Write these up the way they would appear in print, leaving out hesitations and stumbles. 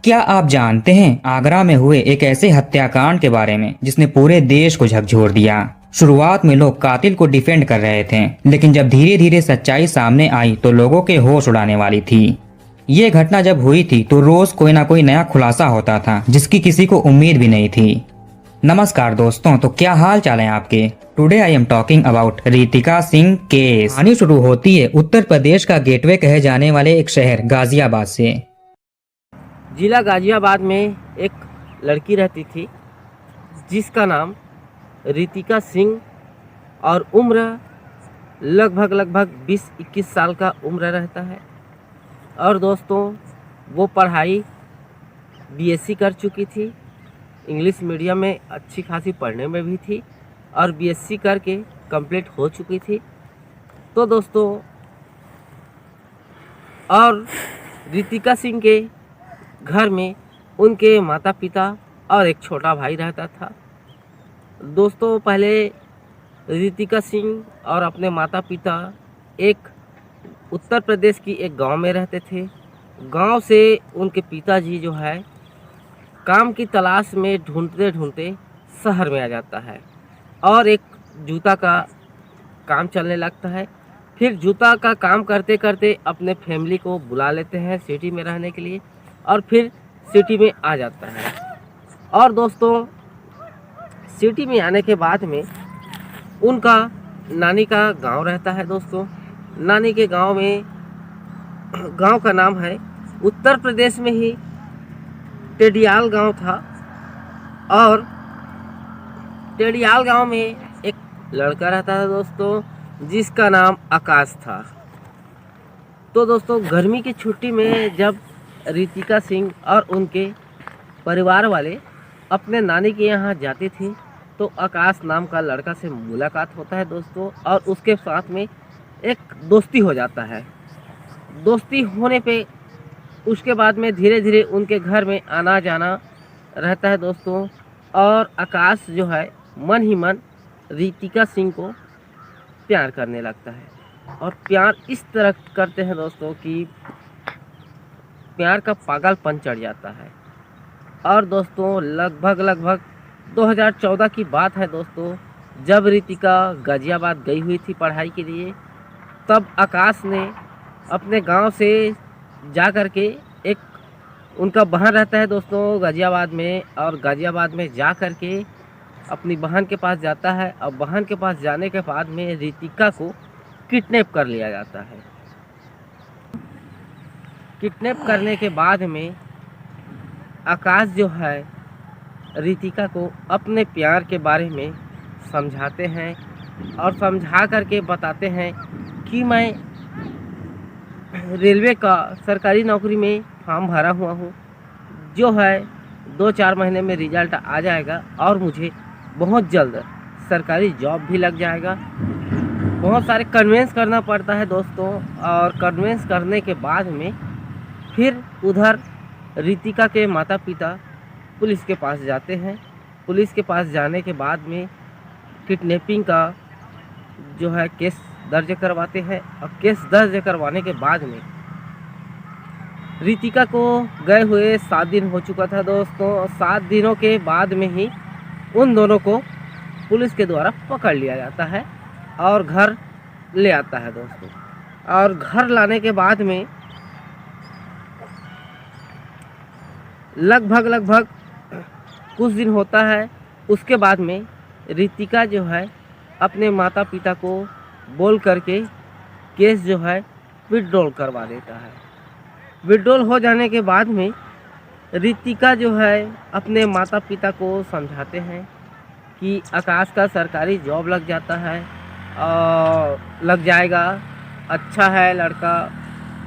क्या आप जानते हैं आगरा में हुए एक ऐसे हत्याकांड के बारे में जिसने पूरे देश को झकझोर दिया। शुरुआत में लोग कातिल को डिफेंड कर रहे थे, लेकिन जब धीरे धीरे सच्चाई सामने आई तो लोगों के होश उड़ाने वाली थी। ये घटना जब हुई थी तो रोज कोई ना कोई नया खुलासा होता था जिसकी किसी को उम्मीद भी नहीं थी। नमस्कार दोस्तों, तो क्या हाल चाल है आपके। Today I am talking about Ritika Singh case. कहानी शुरू होती है उत्तर प्रदेश का गेटवे कहे जाने वाले एक शहर गाजियाबाद से। जिला गाजियाबाद में एक लड़की रहती थी जिसका नाम रितिका सिंह और उम्र लगभग 20-21 साल का उम्र रहता है। और दोस्तों, वो पढ़ाई बीएससी कर चुकी थी। इंग्लिश मीडियम में अच्छी खासी पढ़ने में भी थी और बीएससी करके कंप्लीट हो चुकी थी। तो दोस्तों, और रितिका सिंह के घर में उनके माता पिता और एक छोटा भाई रहता था। दोस्तों, पहले रितिका सिंह और अपने माता पिता एक उत्तर प्रदेश की एक गांव में रहते थे। गांव से उनके पिताजी जो है काम की तलाश में ढूंढते ढूंढते शहर में आ जाता है और एक जूता का काम चलने लगता है। फिर जूता का काम करते करते अपने फैमिली को बुला लेते हैं सिटी में रहने के लिए और फिर सिटी में आ जाता है। और दोस्तों, सिटी में आने के बाद में उनका नानी का गांव रहता है। दोस्तों, नानी के गांव में, गांव का नाम है उत्तर प्रदेश में ही टेडियाल गांव था। और टेडियाल गांव में एक लड़का रहता था दोस्तों, जिसका नाम आकाश था। तो दोस्तों, गर्मी की छुट्टी में जब रितिका सिंह और उनके परिवार वाले अपने नानी के यहाँ जाते थे तो आकाश नाम का लड़का से मुलाकात होता है दोस्तों, और उसके साथ में एक दोस्ती हो जाता है। दोस्ती होने पे उसके बाद में धीरे धीरे उनके घर में आना जाना रहता है दोस्तों। और आकाश जो है मन ही मन रितिका सिंह को प्यार करने लगता है। और प्यार इस तरह करते हैं दोस्तों कि प्यार का पागलपन चढ़ जाता है। और दोस्तों, लगभग 2014 की बात है दोस्तों, जब रितिका गाजियाबाद गई हुई थी पढ़ाई के लिए, तब आकाश ने अपने गांव से जा कर के, एक उनका बहन रहता है दोस्तों गाजियाबाद में, और गाजियाबाद में जा कर के अपनी बहन के पास जाता है। और बहन के पास जाने के बाद में रितिका को किडनैप कर लिया जाता है। किडनैप करने के बाद में आकाश जो है रितिका को अपने प्यार के बारे में समझाते हैं और समझा करके बताते हैं कि मैं रेलवे का सरकारी नौकरी में फॉर्म भरा हुआ हूँ, जो है 2-4 महीने में रिजल्ट आ जाएगा और मुझे बहुत जल्द सरकारी जॉब भी लग जाएगा। बहुत सारे कन्वेंस करना पड़ता है दोस्तों, और कन्वेंस करने के बाद में फिर उधर रितिका के माता पिता पुलिस के पास जाते हैं। पुलिस के पास जाने के बाद में किडनैपिंग का जो है केस दर्ज करवाते हैं। और केस दर्ज करवाने के बाद में रितिका को गए हुए 7 दिन हो चुका था दोस्तों। 7 दिनों के बाद में ही उन दोनों को पुलिस के द्वारा पकड़ लिया जाता है और घर ले आता है दोस्तों। और घर लाने के बाद में लगभग कुछ दिन होता है। उसके बाद में रितिका जो है अपने माता पिता को बोल करके केस जो है विड्रॉल करवा देता है। विड्रॉल हो जाने के बाद में रितिका जो है अपने माता पिता को समझाते हैं कि आकाश का सरकारी जॉब लग जाता है और लग जाएगा, अच्छा है लड़का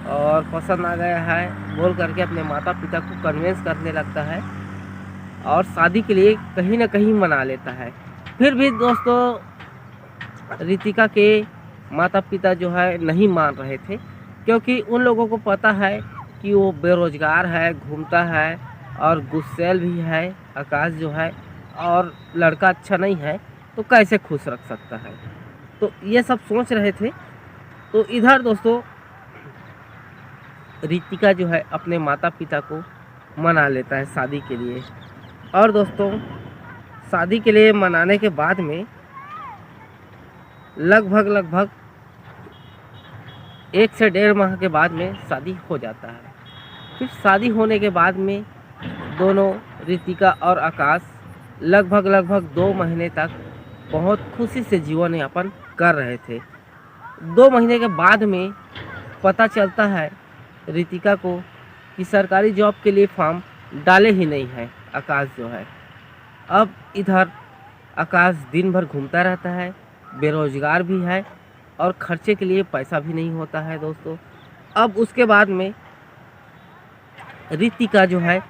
और पसंद आ गया है, बोल करके अपने माता पिता को कन्विंस करने लगता है और शादी के लिए कहीं ना कहीं मना लेता है। फिर भी दोस्तों, रितिका के माता पिता जो है नहीं मान रहे थे, क्योंकि उन लोगों को पता है कि वो बेरोजगार है, घूमता है और गुस्सैल भी है आकाश जो है, और लड़का अच्छा नहीं है तो कैसे खुश रख सकता है। तो ये सब सोच रहे थे। तो इधर दोस्तों, रितिका जो है अपने माता पिता को मना लेता है शादी के लिए। और दोस्तों शादी के लिए मनाने के बाद में लगभग 1 से 1.5 माह के बाद में शादी हो जाता है। फिर शादी होने के बाद में दोनों रितिका और आकाश लगभग 2 महीने तक बहुत खुशी से जीवन यापन कर रहे थे। 2 महीने के बाद में पता चलता है रितिका को कि सरकारी जॉब के लिए फॉर्म डाले ही नहीं है आकाश जो है। अब इधर आकाश दिन भर घूमता रहता है, बेरोजगार भी है और खर्चे के लिए पैसा भी नहीं होता है दोस्तों। अब उसके बाद में रितिका जो है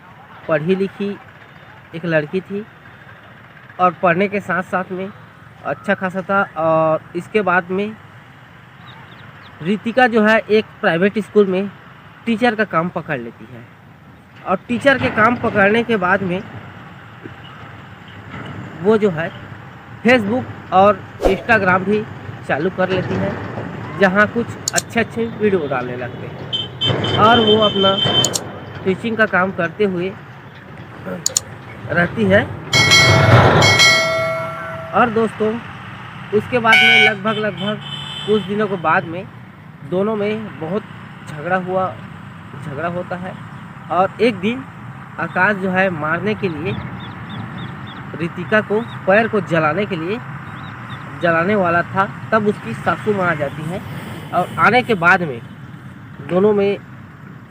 पढ़ी लिखी एक लड़की थी और पढ़ने के साथ साथ में अच्छा खासा था। और इसके बाद में रितिका जो है एक प्राइवेट स्कूल में टीचर का काम पकड़ लेती है और टीचर के काम पकड़ने के बाद में वो जो है फेसबुक और इंस्टाग्राम भी चालू कर लेती है, जहाँ कुछ अच्छे वीडियो डालने लगते हैं और वो अपना टीचिंग का काम करते हुए रहती है। और दोस्तों उसके बाद में लगभग कुछ दिनों के बाद में दोनों में बहुत झगड़ा होता है और एक दिन आकाश जो है मारने के लिए रितिका को पैर को जलाने वाला था, तब उसकी सासू माँ आ जाती है और आने के बाद में दोनों में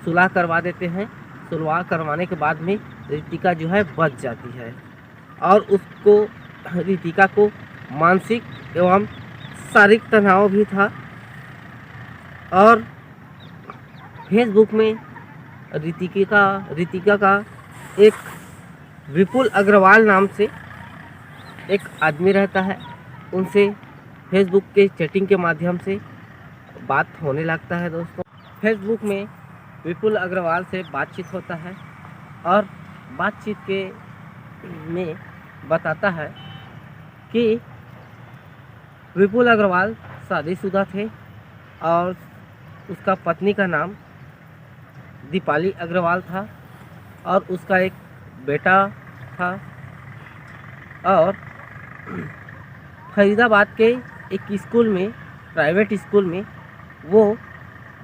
सुलह करवा देते हैं। सुलह करवाने के बाद में रितिका जो है बच जाती है और रितिका को मानसिक एवं शारीरिक तनाव भी था। और फेसबुक में रितिका का एक विपुल अग्रवाल नाम से एक आदमी रहता है, उनसे फेसबुक के चैटिंग के माध्यम से बात होने लगता है दोस्तों। फेसबुक में विपुल अग्रवाल से बातचीत होता है और बातचीत के में बताता है कि विपुल अग्रवाल शादीशुदा थे और उसका पत्नी का नाम दीपाली अग्रवाल था और उसका एक बेटा था और फरीदाबाद के एक स्कूल में, प्राइवेट स्कूल में वो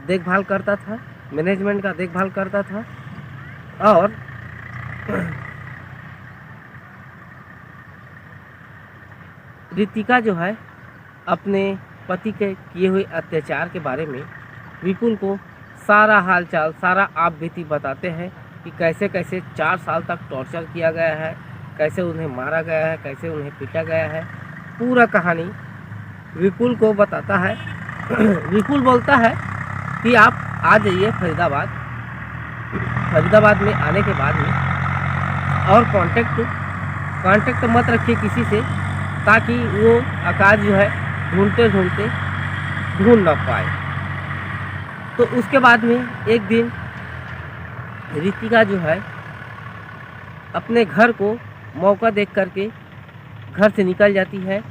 देखभाल करता था, मैनेजमेंट का देखभाल करता था। और रितिका जो है अपने पति के किए हुए अत्याचार के बारे में विपुल को सारा हालचाल, सारा आप बीती बताते हैं कि कैसे 4 साल तक टॉर्चर किया गया है, कैसे उन्हें मारा गया है, कैसे उन्हें पीटा गया है। पूरा कहानी विपुल को बताता है। विपुल बोलता है कि आप आ जाइए फरीदाबाद में आने के बाद में और कांटेक्ट मत रखिए किसी से, ताकि वो आकाश जो है ढूंढ ना पाए। तो उसके बाद में एक दिन रितिका जो है अपने घर को मौका देख करके घर से निकल जाती है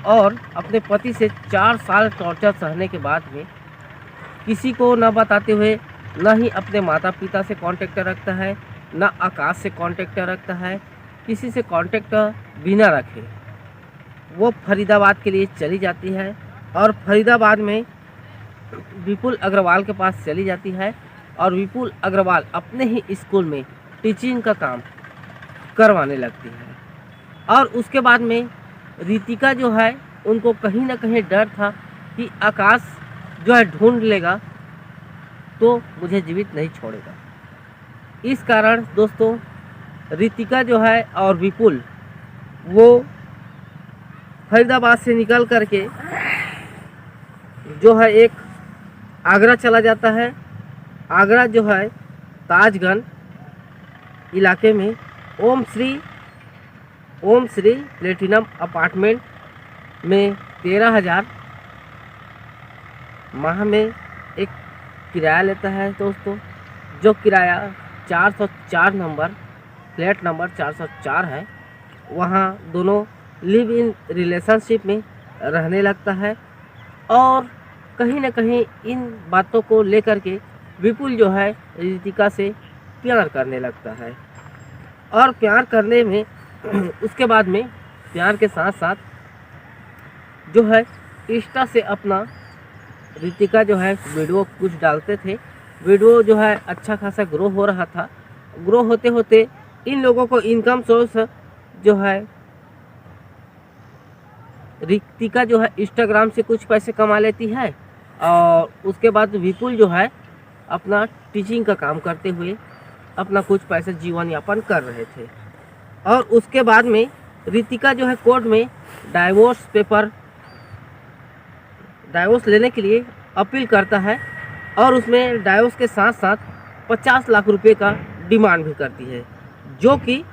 और अपने पति से 4 साल टॉर्चर सहने के बाद में किसी को न बताते हुए, न ही अपने माता पिता से कांटेक्ट रखता है, न आकाश से कांटेक्ट रखता है, किसी से कांटेक्ट बिना रखे वो फरीदाबाद के लिए चली जाती है और फरीदाबाद में विपुल अग्रवाल के पास चली जाती है और विपुल अग्रवाल अपने ही स्कूल में टीचिंग का काम करवाने लगती है। और उसके बाद में रितिका जो है उनको कहीं ना कहीं डर था कि आकाश जो है ढूंढ लेगा तो मुझे जीवित नहीं छोड़ेगा। इस कारण दोस्तों रितिका जो है और विपुल वो फरीदाबाद से निकल करके जो है एक आगरा चला जाता है। आगरा जो है ताजगंज इलाके में ओम श्री प्लेटिनम अपार्टमेंट में 13,000 माह में एक किराया लेता है दोस्तों, जो किराया 404 नंबर, फ्लैट नंबर 404 है। वहाँ दोनों लिव इन रिलेशनशिप में रहने लगता है और कहीं ना कहीं इन बातों को लेकर के विपुल जो है रितिका से प्यार करने लगता है। और प्यार करने में उसके बाद में प्यार के साथ साथ जो है इंस्टा से अपना रितिका जो है वीडियो कुछ डालते थे। वीडियो जो है अच्छा खासा ग्रो हो रहा था। ग्रो होते होते इन लोगों को इनकम सोर्स जो है रितिका जो है इंस्टाग्राम से कुछ पैसे कमा लेती है, और उसके बाद विपुल जो है अपना टीचिंग का काम करते हुए अपना कुछ पैसे जीवन यापन कर रहे थे। और उसके बाद में रितिका जो है कोर्ट में डाइवोर्स लेने के लिए अपील करता है, और उसमें डाइवोर्स के साथ साथ 50 लाख रुपए का डिमांड भी करती है, जो कि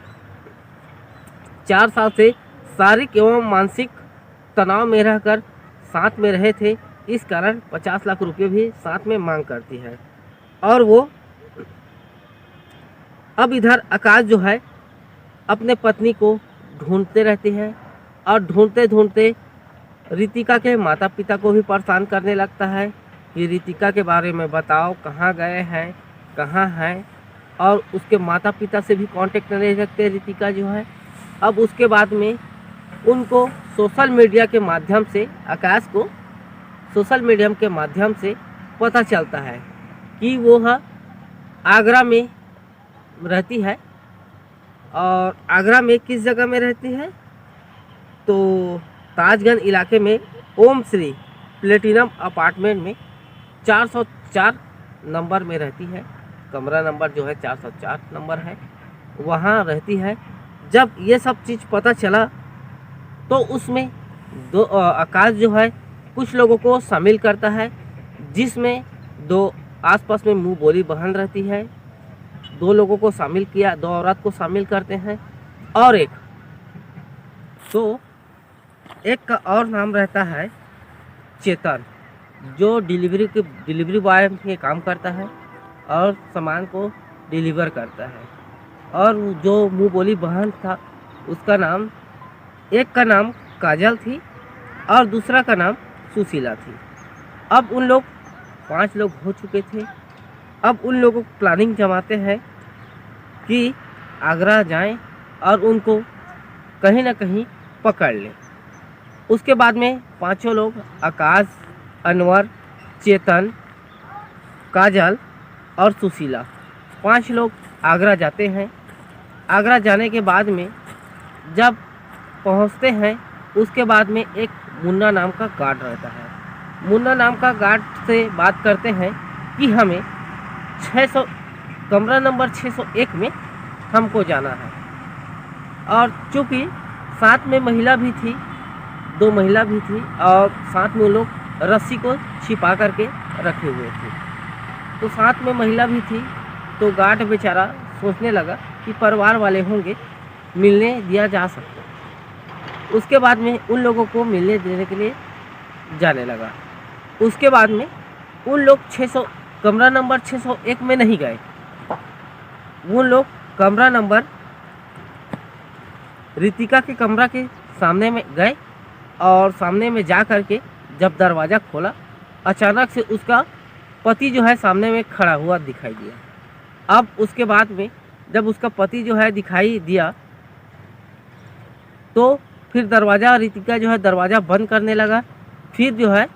4 साल से शारीरिक एवं मानसिक तनाव में रहकर साथ में रहे थे। इस कारण 50 लाख रुपए भी साथ में मांग करती है। और वो अब इधर आकाश जो है अपने पत्नी को ढूंढते रहते हैं, और ढूंढते ढूंढते रितिका के माता पिता को भी परेशान करने लगता है कि रितिका के बारे में बताओ, कहाँ गए हैं, कहाँ हैं। और उसके माता पिता से भी कांटेक्ट नहीं रखते रितिका जो है। अब उसके बाद में उनको सोशल मीडिया के माध्यम से, आकाश को सोशल मीडिया के माध्यम से पता चलता है कि वो आगरा में रहती है। और आगरा में किस जगह में रहती है, तो ताजगंज इलाके में ओम श्री प्लेटिनम अपार्टमेंट में 404 नंबर में रहती है। कमरा नंबर जो है 404 नंबर है, वहाँ रहती है। जब ये सब चीज़ पता चला तो उसमें आकाश जो है कुछ लोगों को शामिल करता है, जिसमें 2 आसपास में मुंह बोली बहन रहती है। 2 लोगों को शामिल किया, 2 औरत को शामिल करते हैं। और एक का और नाम रहता है चेतन, जो डिलीवरी बॉय के काम करता है और सामान को डिलीवर करता है। और जो मुंह बोली बहन था उसका नाम, एक का नाम काजल थी और दूसरा का नाम सुशीला थी। अब उन लोग 5 लोग हो चुके थे। अब उन लोगों को प्लानिंग जमाते हैं कि आगरा जाएं और उनको कहीं ना कहीं पकड़ लें। उसके बाद में 5 लोग, आकाश, अनवर, चेतन, काजल और सुशीला, 5 लोग आगरा जाते हैं। आगरा जाने के बाद में जब पहुंचते हैं, उसके बाद में एक मुन्ना नाम का गार्ड रहता है। मुन्ना नाम का गार्ड से बात करते हैं कि हमें 600 कमरा नंबर 601 में हमको जाना है। और चूँकि साथ में महिला भी थी, 2 महिला भी थी, और साथ में लोग रस्सी को छिपा करके रखे हुए थे। तो साथ में महिला भी थी, तो गार्ड बेचारा सोचने लगा कि परिवार वाले होंगे, मिलने दिया जा सकता। उसके बाद में उन लोगों को मिलने देने के लिए जाने लगा। उसके बाद में उन लोग कमरा नंबर 601 में नहीं गए। वो लोग कमरा नंबर रितिका के कमरा के सामने में गए, और सामने में जा कर के जब दरवाज़ा खोला, अचानक से उसका पति जो है सामने में खड़ा हुआ दिखाई दिया। अब उसके बाद में जब उसका पति जो है दिखाई दिया, तो फिर रितिका जो है दरवाज़ा बंद करने लगा। फिर जो है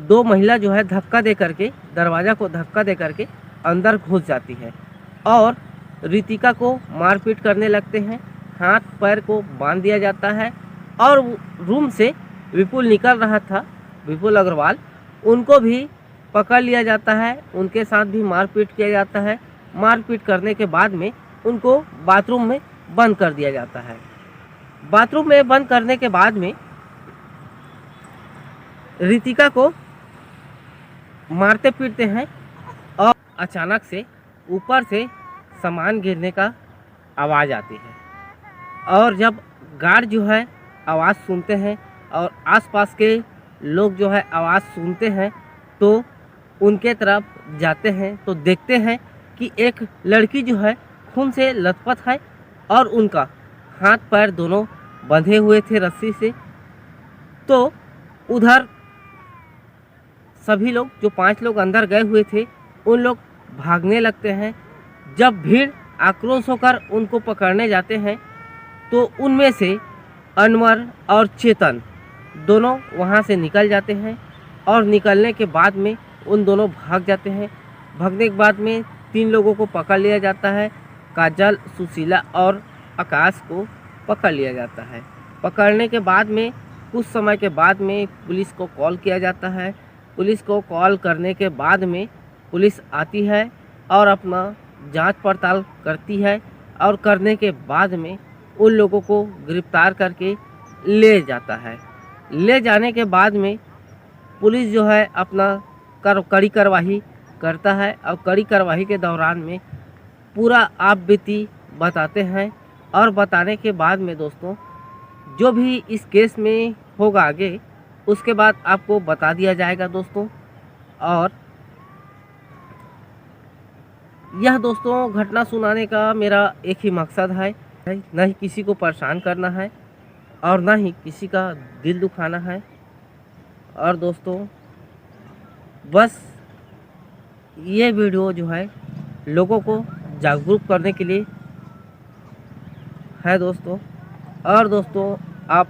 2 महिला जो है दरवाज़ा को धक्का दे करके अंदर घुस जाती है, और रितिका को मारपीट करने लगते हैं। हाथ पैर को बांध दिया जाता है, और रूम से विपुल निकल रहा था, विपुल अग्रवाल, उनको भी पकड़ लिया जाता है। उनके साथ भी मारपीट किया जाता है। मारपीट करने के बाद में उनको बाथरूम में बंद कर दिया जाता है। बाथरूम में बंद करने के बाद में रितिका को मारते पीटते हैं, और अचानक से ऊपर से सामान गिरने का आवाज़ आती है। और जब गार्ड जो है आवाज़ सुनते हैं और आसपास के लोग जो है आवाज़ सुनते हैं, तो उनके तरफ जाते हैं तो देखते हैं कि एक लड़की जो है खून से लथपथ है, और उनका हाथ पैर दोनों बंधे हुए थे रस्सी से। तो उधर सभी लोग, जो 5 लोग अंदर गए हुए थे, उन लोग भागने लगते हैं। जब भीड़ आक्रोश होकर उनको पकड़ने जाते हैं तो उनमें से अनवर और चेतन दोनों वहां से निकल जाते हैं और निकलने के बाद में उन दोनों भाग जाते हैं। भागने के बाद में 3 लोगों को पकड़ लिया जाता है। काजल, सुशीला और आकाश को पकड़ लिया जाता है। पकड़ने के बाद में कुछ समय के बाद में पुलिस को कॉल किया जाता है। पुलिस को कॉल करने के बाद में पुलिस आती है और अपना जांच पड़ताल करती है और करने के बाद में उन लोगों को गिरफ्तार करके ले जाता है। ले जाने के बाद में पुलिस जो है अपना कड़ी कार्रवाई करता है और कड़ी कार्रवाई के दौरान में पूरा आप बीती बताते हैं और बताने के बाद में दोस्तों जो भी इस केस में होगा आगे उसके बाद आपको बता दिया जाएगा दोस्तों। और यह दोस्तों घटना सुनाने का मेरा एक ही मकसद है, न ही किसी को परेशान करना है और ना ही किसी का दिल दुखाना है। और दोस्तों बस ये वीडियो जो है लोगों को जागरूक करने के लिए है दोस्तों। और दोस्तों आप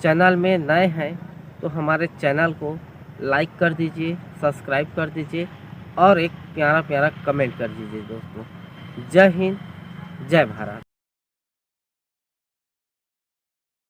चैनल में नए हैं तो हमारे चैनल को लाइक कर दीजिए, सब्सक्राइब कर दीजिए और एक प्यारा प्यारा कमेंट कर दीजिए दोस्तों। जय हिंद, जय भारत।